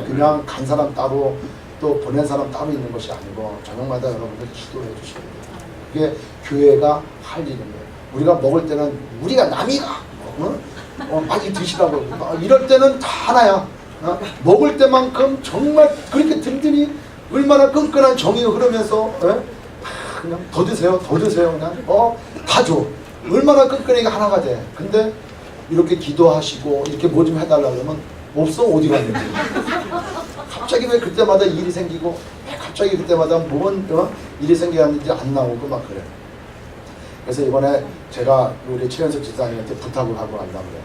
그냥 간 사람 따로 또 보낸 사람 따로 있는 것이 아니고 저녁마다 여러분들 기도해 주셔야 돼요. 그게 교회가 할 일인 거예요. 우리가 먹을 때는 우리가 남이가 많이 드시라고 이럴 때는 다 하나야. 먹을 때만큼 정말 그렇게 든든히 얼마나 끈끈한 정이 흐르면서 그냥 더 드세요 그냥 다 줘. 얼마나 끈끈하게 하나가 돼. 근데 이렇게 기도하시고 이렇게 뭐 좀 해달라 그러면 없어. 어디 갔는지. 갑자기 왜 그때마다 일이 생기고 갑자기 그때마다 뭔 일이 생겼는지 안 나오고 막 그래요. 그래서 이번에 제가 우리 최현석 지사님한테 부탁을 하고 가려고 그래요.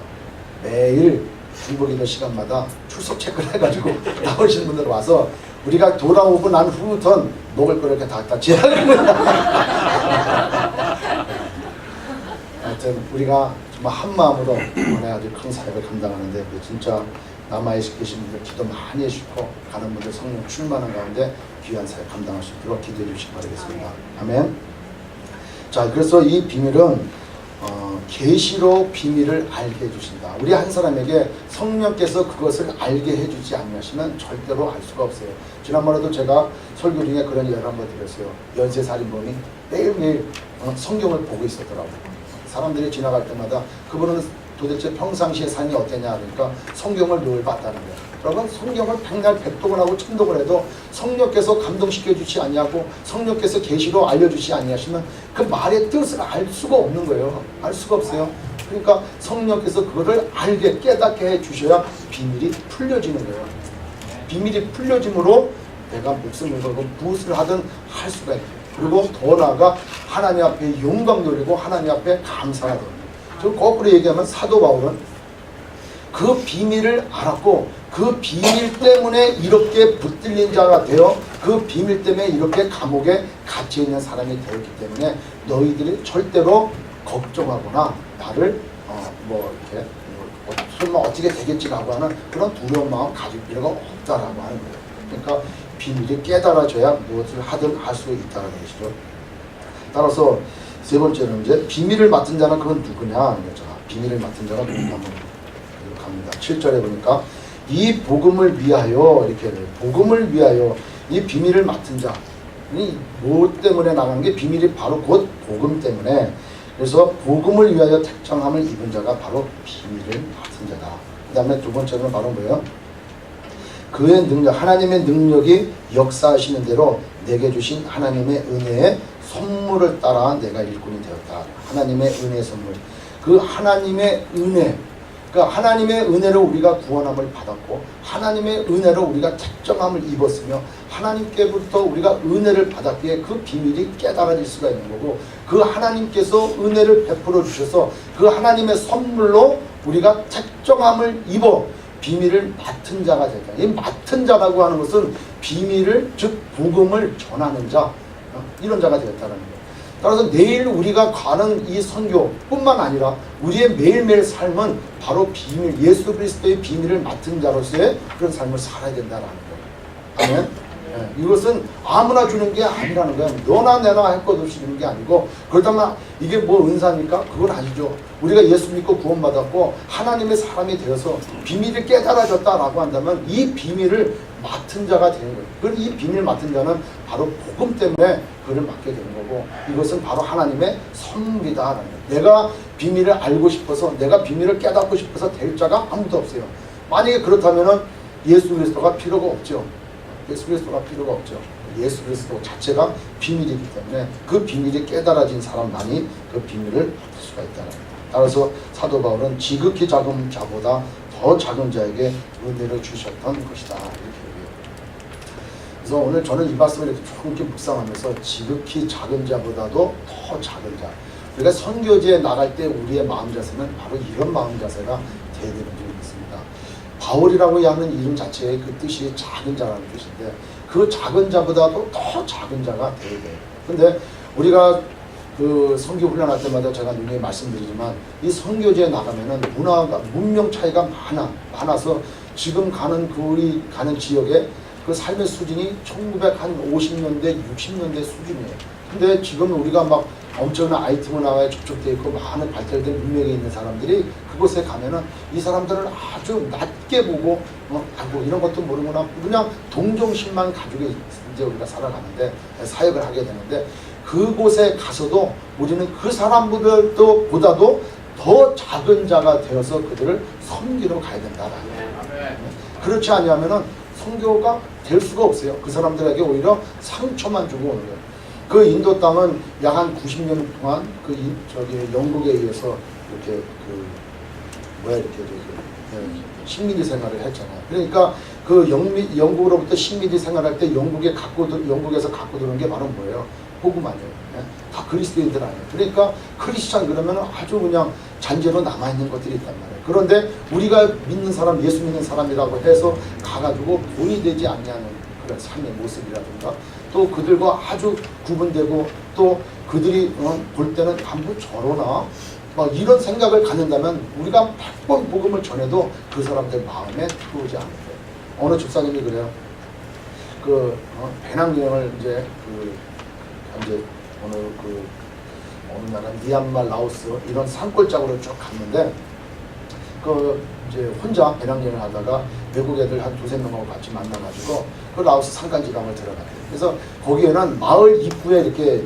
매일 중보기도 시간마다 출석 체크를 해가지고 나오신 분들 와서 우리가 돌아오고 난 후부터는 먹을 거를 이렇게 다 갖다 제하는 거야. 하여튼 우리가 정말 한 마음으로 이번에 아주 큰 사역을 감당하는데 진짜 남아계신 분들 기도 많이 해주시고 가는 분들 성령 충만한 가운데 귀한 사역 감당할 수 있도록 기도해 주시기 바라겠습니다. 아멘. 자, 그래서 이 비밀은 계시로 비밀을 알게 해주신다. 우리 한 사람에게 성령께서 그것을 알게 해주지 않으시면 절대로 알 수가 없어요. 지난번에도 제가 설교 중에 그런 예를 한번 드렸어요. 연쇄살인범이 매일매일 성경을 보고 있었더라고요. 사람들이 지나갈 때마다 그분은 도대체 평상시에 삶이 어땠냐 그러니까 성경을 늘 봤다는 거예요. 여러분, 성경을 백날 백독을 하고 천독을 해도 성령께서 감동시켜 주지 아니하고 성령께서 계시로 알려주지 아니하시면 그 말의 뜻을 알 수가 없는 거예요. 알 수가 없어요. 그러니까 성령께서 그거를 알게 깨닫게 해 주셔야 비밀이 풀려지는 거예요. 비밀이 풀려짐으로 내가 목숨을 걸고 무엇을 하든 할 수가 있어요. 그리고 더 나아가 하나님 앞에 영광 돌리고 하나님 앞에 감사가 됩니다. 저 거꾸로 얘기하면 사도 바울은 그 비밀을 알았고 그 비밀 때문에 이렇게 붙들린 자가 되어 그 비밀 때문에 이렇게 감옥에 갇혀 있는 사람이 되었기 때문에 너희들이 절대로 걱정하거나 나를 이렇게 설마 어떻게 되겠지라고 하는 그런 두려운 마음 가질 필요가 없다라고 하는 거예요. 그러니까 비밀이 깨달아져야 무엇을 하든 할 수 있다는 것이죠. 따라서 세 번째는 이제 비밀을 맡은 자는 그건 누구냐 하는 거죠. 비밀을 맡은 자가 누구냐 한번 갑니다. 7절에 보니까 이 복음을 위하여 이렇게 해요. 복음을 위하여 이 비밀을 맡은 자. 이 뭐 때문에 나간 게 비밀이 바로 곧 복음 때문에 그래서 복음을 위하여 택정함을 입은 자가 바로 비밀을 맡은 자다. 그 다음에 두 번째는 바로 뭐예요? 그의 능력, 하나님의 능력이 역사하시는 대로 내게 주신 하나님의 은혜의 선물을 따라 내가 일꾼이 되었다. 하나님의 은혜의 선물. 그 하나님의 은혜, 그러니까 하나님의 은혜로 우리가 구원함을 받았고 하나님의 은혜로 우리가 택정함을 입었으며 하나님께부터 우리가 은혜를 받았기에 그 비밀이 깨달아질 수가 있는 거고 그 하나님께서 은혜를 베풀어 주셔서 그 하나님의 선물로 우리가 택정함을 입어 비밀을 맡은 자가 됐다. 이 맡은 자라고 하는 것은 비밀을 즉 복음을 전하는 자 이런 자가 되었다는 거예요. 따라서 내일 우리가 가는 이 선교뿐만 아니라 우리의 매일매일 삶은 바로 비밀, 예수 그리스도의 비밀을 맡은 자로서의 그런 삶을 살아야 된다는 거예요. 아멘. 네, 이것은 아무나 주는 게 아니라는 거예요. 너나 내나 할 것 없이 주는 게 아니고 그렇다면 이게 뭐 은사입니까? 그건 아니죠. 우리가 예수 믿고 구원받았고 하나님의 사람이 되어서 비밀을 깨달아졌다라고 한다면 이 비밀을 맡은 자가 되는 거예요. 그럼 이 비밀 맡은 자는 바로 복음 때문에 그를 맡게 되는 거고 이것은 바로 하나님의 선물이다라는 거예요. 내가 비밀을 알고 싶어서 내가 비밀을 깨닫고 싶어서 될 자가 아무도 없어요. 만약에 그렇다면 예수 그리스도가 필요가 없죠. 예수 그리스도가 필요가 없죠. 예수 그리스도 자체가 비밀이기 때문에 그 비밀이 깨달아진 사람만이 그 비밀을 받을 수가 있다는 거예요. 따라서 사도 바울은 지극히 작은 자보다 더 작은 자에게 은혜를 주셨던 것이다. 이렇게 얘기해요. 그래서 오늘 저는 이 말씀을 이렇게 조금 이렇게 묵상하면서 지극히 작은 자보다도 더 작은 자. 우리가 선교지에 나갈 때 우리의 마음 자세는 바로 이런 마음 자세가 되어야 되는 줄이 있습니다. 바울이라고 하는 이름 자체의 그 뜻이 작은 자라는 뜻인데 그 작은 자보다도 더 작은 자가 되어야 돼요. 근데 우리가 그 선교 훈련할 때마다 제가 누누이 말씀드리지만 이 선교지에 나가면은 문명 차이가 많아서 지금 가는 우리 가는 지역에 그 삶의 수준이 1950년대, 60년대 수준이에요. 근데 지금 우리가 막 엄청난 IT 문화에 접촉되어 있고 많은 발달된 문명이 있는 사람들이 그곳에 가면은 이 사람들을 아주 낮게 보고 아이고 이런 것도 모르구나 그냥 동정심만 가지고 이제 우리가 살아가는데 사역을 하게 되는데 그곳에 가서도 우리는 그 사람들도 보다도 더 작은 자가 되어서 그들을 섬기러 가야 된다라는 거예요. 그렇지 않으면은 선교가 될 수가 없어요. 그 사람들에게 오히려 상처만 주고 오는 거예요. 그 인도 땅은 약 한 90년 동안 영국에 의해서 이렇게 식민지 생활을 했잖아요. 그러니까 그 영국으로부터 식민지 생활할 때 영국에서 갖고 들어온 게 바로 뭐예요? 복음 아니에요. 예? 다 그리스도인들 아니에요. 그러니까 크리스찬 그러면 아주 그냥 잔재로 남아있는 것들이 있단 말이에요. 그런데 우리가 믿는 사람, 예수 믿는 사람이라고 해서 가가지고 본이 되지 않냐는 그런 삶의 모습이라든가 또 그들과 아주 구분되고 또 그들이 볼 때는 뭐 저러나 막 이런 생각을 갖는다면 우리가 100번 복음을 전해도 그 사람들 마음에 들어오지 않는 거예요. 어느 집사님이 그래요. 배낭여행을 이제 현재 어느 나라 미얀마, 라오스 이런 산골짜기로 쭉 갔는데 이제 혼자 배낭여행을 하다가 외국 애들 한 2-3명하고 같이 만나가지고 그 라오스 산간지방을 들어갔대요. 그래서 거기에는 마을 입구에 이렇게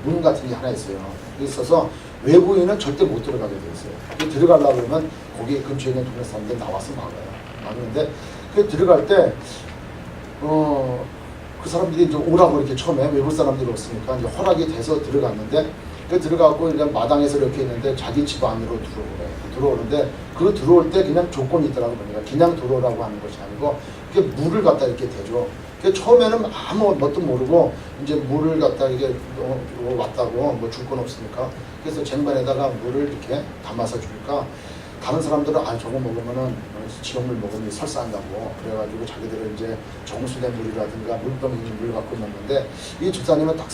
문 같은 게 하나 있어요. 있어서 외부인은 절대 못 들어가게 돼 있어요. 들어가려고 그러면 거기 근처에 있는 동네 사람들 나와서 막는데 들어갈 때 그 사람들이 이제 오라고 이렇게 처음에 외국 사람들이 없으니까 이제 허락이 돼서 들어갔는데 들어가고 그냥 마당에서 이렇게 있는데 자기 집 안으로 들어오는데 들어올 때 그냥 조건이 있더라고. 그러니까 그냥 들어오라고 하는 것이 아니고 물을 갖다 이렇게 대줘. 처음에는 아무것도 모르고 이제 물을 갖다 이게 왔다고 뭐 줄 건 없으니까 그래서 쟁반에다가 물을 이렇게 담아서 주니까 다른 사람들은 저거 먹으면은 지역물 먹으면 설사한다고 그래가지고 자기들은 이제 정수된 물이라든가 물병 있는 물 갖고 먹는데 이 집사님은 딱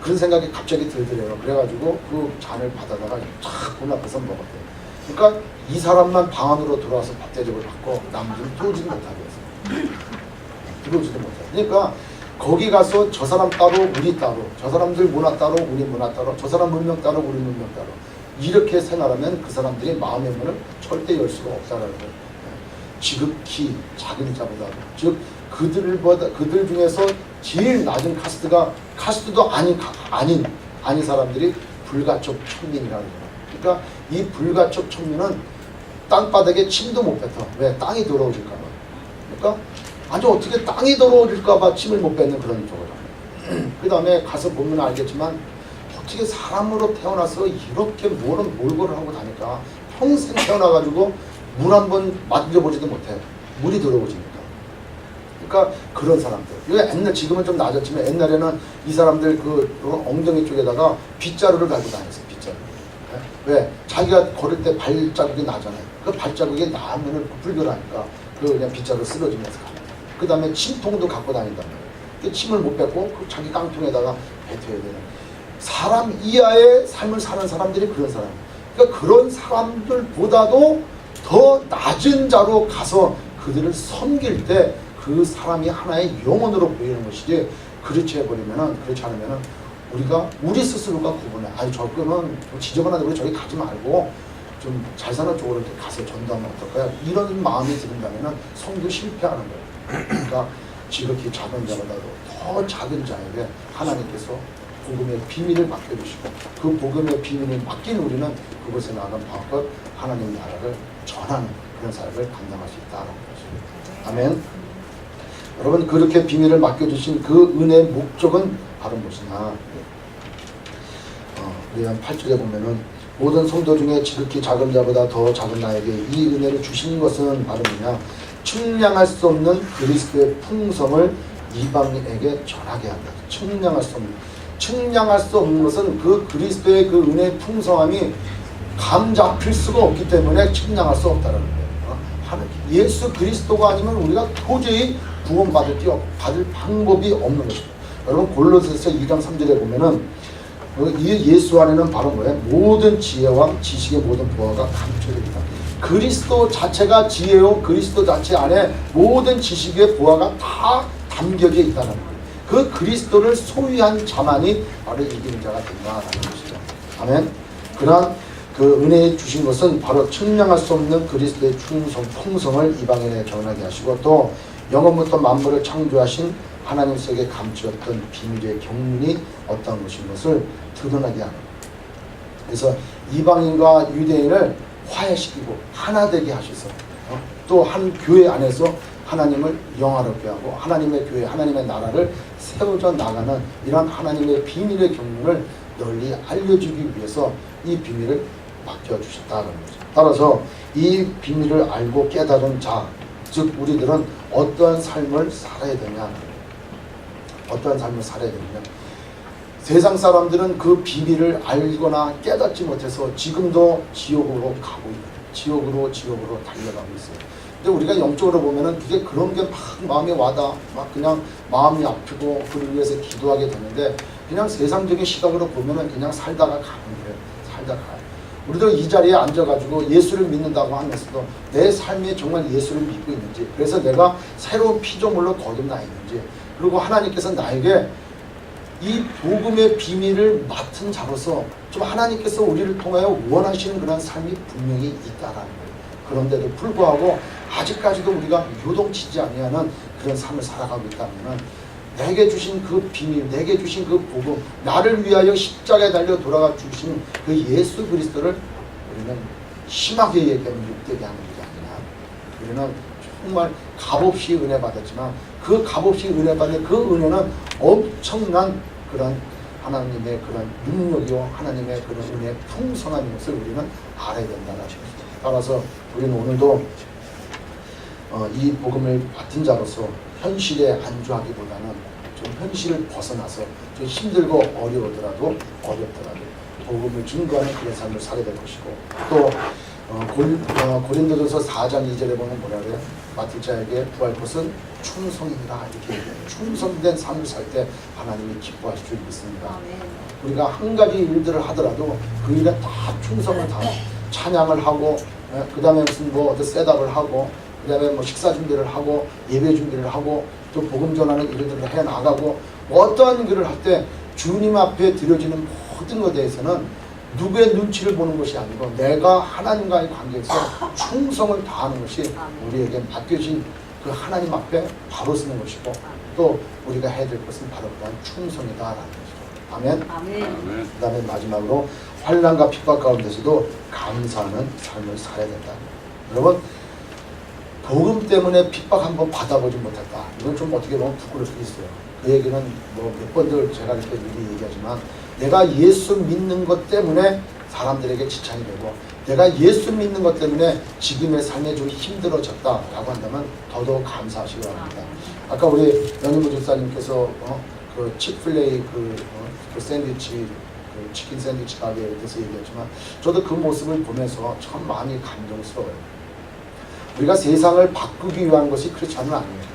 그런 생각이 갑자기 들더래요. 그래가지고 그 잔을 받아다가 쫙 문 앞에서 먹었대요. 그러니까 이 사람만 방 안으로 들어와서 밥 대접을 받고 나머지는 들어오지도 못하게 했어요. 들어오지도 못해요. 그러니까 거기 가서 저 사람 따로 우리 따로 저 사람들 문화 따로 우리 문화 따로 저 사람 문명 따로 우리 문명 따로 이렇게 생활하면 그 사람들이 마음의 문을 절대 열 수가 없다라는 거예요. 지극히 작은 자보다 즉 그들 중에서 제일 낮은 카스트도 아닌 사람들이 불가촉 천민이라는 거예요. 그러니까 이 불가촉 천민은 땅바닥에 침도 못 뱉어. 왜? 땅이 더러워질까 봐. 그러니까 아주 어떻게 땅이 더러워질까 봐 침을 못 뱉는 그런 쪽이라. 그 다음에 가서 보면 알겠지만 어떻게 사람으로 태어나서 이렇게 몰골을 하고 다니까 평생 태어나가지고 물 한 번 만져보지도 못해. 물이 더러워지니까. 그러니까 그런 사람들. 지금은 좀 나아졌지만 옛날에는 이 사람들 엉덩이 쪽에다가 빗자루를 달고 다녔어요. 빗자루. 왜? 자기가 걸을 때 발자국이 나잖아요. 그 발자국이 나면은 불결하니까 그냥 빗자루 쓰러지면서 갑니다. 그 다음에 침통도 갖고 다닌단 말이에요. 침을 못 뱉고 자기 깡통에다가 뱉어야 되는. 사람 이하의 삶을 사는 사람들이 그런 사람이에요. 그러니까 그런 사람들보다도 더 낮은 자로 가서 그들을 섬길 때 그 사람이 하나의 영혼으로 보이는 것이지 그렇지 않으면은 우리 스스로가 구분해. 저거는 지저분한 데로 저기 가지 말고 좀 잘 사는 쪽으로 가서 전도하면 어떨까요? 이런 마음이 든다면은 성도 실패하는 거예요. 그러니까 지극히 작은 자보다도 더 작은 자에게 하나님께서 복음의 비밀을 맡겨주시고 그 복음의 비밀을 맡긴 우리는 그곳에 나아가 마음껏 하나님 나라를 전하는 그런 사역을 감당할 수 있다는 것입니다. 아멘. 여러분 그렇게 비밀을 맡겨주신 그 은혜의 목적은 바로 무엇이냐. 우리 한 8절에 보면은 모든 성도 중에 지극히 작은 자보다 더 작은 나에게 이 은혜를 주신 것은 바로 뭐냐. 측량할 수 없는 그리스도의 풍성을 이방인에게 전하게 한다. 측량할 수 없는 것은 그 그리스도의 그 은혜의 풍성함이 감 잡힐 수가 없기 때문에 측량할 수 없다는 거예요. 예수 그리스도가 아니면 우리가 도저히 구원받을 방법이 없는 것입니다. 여러분 골로새서 2장 3절에 보면은 이 예수 안에는 바로 뭐예요? 모든 지혜와 지식의 모든 보화가 감춰져 있다. 그리스도 자체가 지혜요. 그리스도 자체 안에 모든 지식의 보화가 다 담겨져 있다는 거예요. 그 그리스도를 소유한 자만이 바로 이기는 자가 된다라는 것이죠. 아멘. 그러나 그 은혜에 주신 것은 바로 측량할 수 없는 그리스도의 풍성을 이방인에 전하게 하시고 또 영원부터 만물을 창조하신 하나님 속에 감추었던 비밀의 경륜이 어떤 것인 것을 드러나게 하는. 그래서 이방인과 유대인을 화해시키고 하나 되게 하셔서 또 한 교회 안에서 하나님을 영화롭게 하고 하나님의 교회, 하나님의 나라를 세워져 나가는 이런 하나님의 비밀의 경륜을 널리 알려주기 위해서 이 비밀을 맡겨주셨다는 거죠. 따라서 이 비밀을 알고 깨달은 자, 즉 우리들은 어떠한 삶을 살아야 되냐. 세상 사람들은 그 비밀을 알거나 깨닫지 못해서 지금도 지옥으로 가고 있는, 지옥으로 달려가고 있어요. 근데 우리가 영적으로 보면은 그게 그런 게 막 마음에 와닿아, 막 그냥 마음이 아프고 그를 위해서 기도하게 되는데, 그냥 세상적인 시각으로 보면은 그냥 살다가 가는 거예요. 살다가 가요. 우리도 이 자리에 앉아가지고 예수를 믿는다고 하면서도 내 삶에 정말 예수를 믿고 있는지, 그래서 내가 새로운 피조물로 거듭나 있는지, 그리고 하나님께서 나에게 이 복음의 비밀을 맡은 자로서 좀 하나님께서 우리를 통하여 원하시는 그런 삶이 분명히 있다라는 거예요. 그런데도 불구하고 아직까지도 우리가 요동치지 아니하는 그런 삶을 살아가고 있다면, 내게 주신 그 비밀, 내게 주신 그 복음, 나를 위하여 십자가에 달려 돌아가 주신 그 예수 그리스도를 우리는 심하게 얘기하면 욕되게 하는 게 아니라, 우리는 정말 값없이 은혜 받았지만 그 값없이 은혜 받는 그 은혜는 엄청난 그런 하나님의 그런 능력이요, 하나님의 그런 은혜의 풍성한 것을 우리는 알아야 된다는 것입니다. 따라서 우리는 오늘도 이 복음을 받은 자로서 현실에 안주하기보다는 좀 현실을 벗어나서 좀 힘들고 어렵더라도 복음을 증거하는 그런 삶을 살게 될 것이고, 또 고린도전서 4장 2절에 보면 뭐라 그래요? 맡을 자에게 구할 것은 충성이라 이렇게 얘기해요. 충성된 삶을 살 때 하나님이 기뻐하실 줄 믿습니다. 우리가 한 가지 일들을 하더라도 그 일에 다 충성을 다 찬양을 하고, 그 다음에 무슨 뭐 셋업을 하고, 그 다음에 뭐 식사 준비를 하고, 예배 준비를 하고, 또 복음 전하는 일들을 해 나가고, 어떠한 일을 할 때 주님 앞에 드려지는 모든 것에 대해서는 누구의 눈치를 보는 것이 아니고 내가 하나님과의 관계에서 충성을 다하는 것이 우리에게 맡겨진 그 하나님 앞에 바로 쓰는 것이고, 또 우리가 해야 될 것은 바로 그런 충성이다라는 것이죠. 아멘. 아멘. 그 다음에 마지막으로 환난과 핍박 가운데서도 감사하는 삶을 살아야 된다. 여러분, 복음 때문에 핍박 한번 받아보지 못했다. 이건 좀 어떻게 보면 부끄러울 수 있어요. 그 얘기는 뭐 몇 번들 제가 이렇게 미리 얘기하지만, 내가 예수 믿는 것 때문에 사람들에게 지창이 되고, 내가 예수 믿는 것 때문에 지금의 삶에 좀 힘들어졌다라고 한다면 더더욱 감사하시기 바랍니다. 아까 우리 연희무 집사님께서 그 칙플레이 그 샌드위치, 그 치킨 샌드위치 가게에 대해서 얘기했지만, 저도 그 모습을 보면서 참 마음이 감동스러워요. 우리가 세상을 바꾸기 위한 것이 크리스천은 아니에요.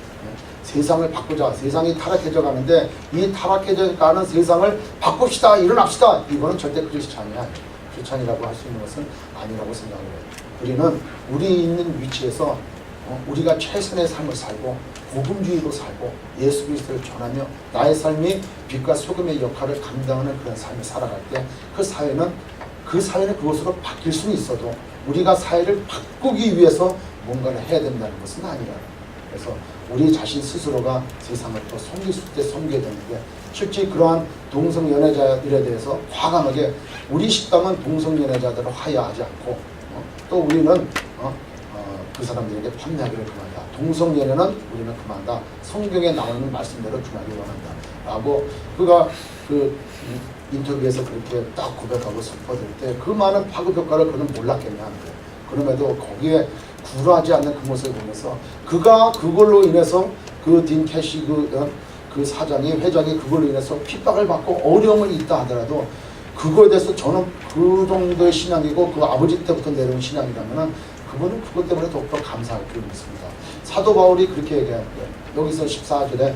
세상을 바꾸자. 세상이 타락해져 가는데 이 타락해져 가는 세상을 바꿉시다, 일어납시다, 이거는 절대 크리스천이야. 크리스천이라고 할 수 있는 것은 아니라고 생각을 해요. 우리는 우리 있는 위치에서 우리가 최선의 삶을 살고 복음주의로 살고 예수 그리스도를 전하며 나의 삶이 빛과 소금의 역할을 감당하는 그런 삶을 살아갈 때, 그 사회는 그것으로 바뀔 수는 있어도 우리가 사회를 바꾸기 위해서 뭔가를 해야 된다는 것은 아니라, 그래서 우리 자신 스스로가 세상을 또 섬길 수 있게 섬겨야 되는데, 실제 그러한 동성연애자들에 대해서 과감하게 우리 식당은 동성연애자들을 화해하지 않고, 또 우리는 그 사람들에게 판매하기를 금한다. 동성연애는 우리는 금한다. 성경에 나오는 말씀대로 준하기 원한다. 라고 그가 그 인터뷰에서 그렇게 딱 고백하고 선포될 때 그 많은 파급 효과를 그는 몰랐겠냐 하는 거예요. 그럼에도 거기에 굴하지 않는 그 모습을 보면서, 그가 그걸로 인해서 그 딘 캐시 그 사장이, 회장이 그걸로 인해서 핍박을 받고 어려움을 있다 하더라도 그거에 대해서 저는 그 정도의 신앙이고 그 아버지 때부터 내려온 신앙이라면은 그분은 그것 때문에 더욱더 감사할 줄 믿습니다. 사도 바울이 그렇게 얘기하는데, 여기서 13절에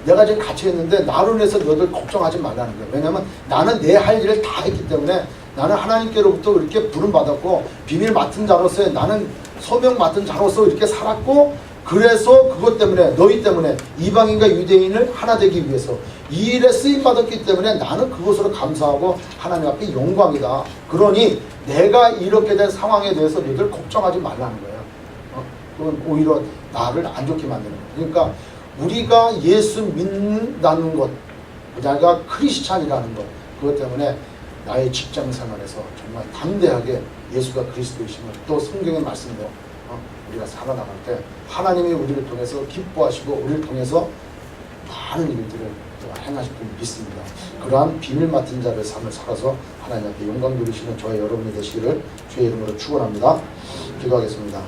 내가 지금 갇혀있는데 나로 인해서 너희들 걱정하지 말라는 거예요. 왜냐하면 나는 내 할 일을 다 했기 때문에, 나는 하나님께로부터 이렇게 부름받았고 비밀 맡은 자로서, 나는 소명 맡은 자로서 이렇게 살았고, 그래서 그것 때문에, 너희 때문에 이방인과 유대인을 하나 되기 위해서 이 일에 쓰임받았기 때문에 나는 그것으로 감사하고 하나님 앞에 영광이다. 그러니 내가 이렇게 된 상황에 대해서 너희들 걱정하지 말라는 거예요. 그건 오히려 나를 안 좋게 만드는 거예요. 그러니까 우리가 예수 믿는다는 것, 내가 크리스찬이라는 것, 그것 때문에 나의 직장 생활에서 정말 담대하게 예수가 그리스도이심을, 또 성경의 말씀대로 우리가 살아나갈 때 하나님이 우리를 통해서 기뻐하시고 우리를 통해서 많은 일들을 행하실 줄 믿습니다. 그러한 비밀 맡은 자의 삶을 살아서 하나님 앞에 영광 누리시는 저와 여러분이 되시기를 주의 이름으로 축원합니다. 기도하겠습니다.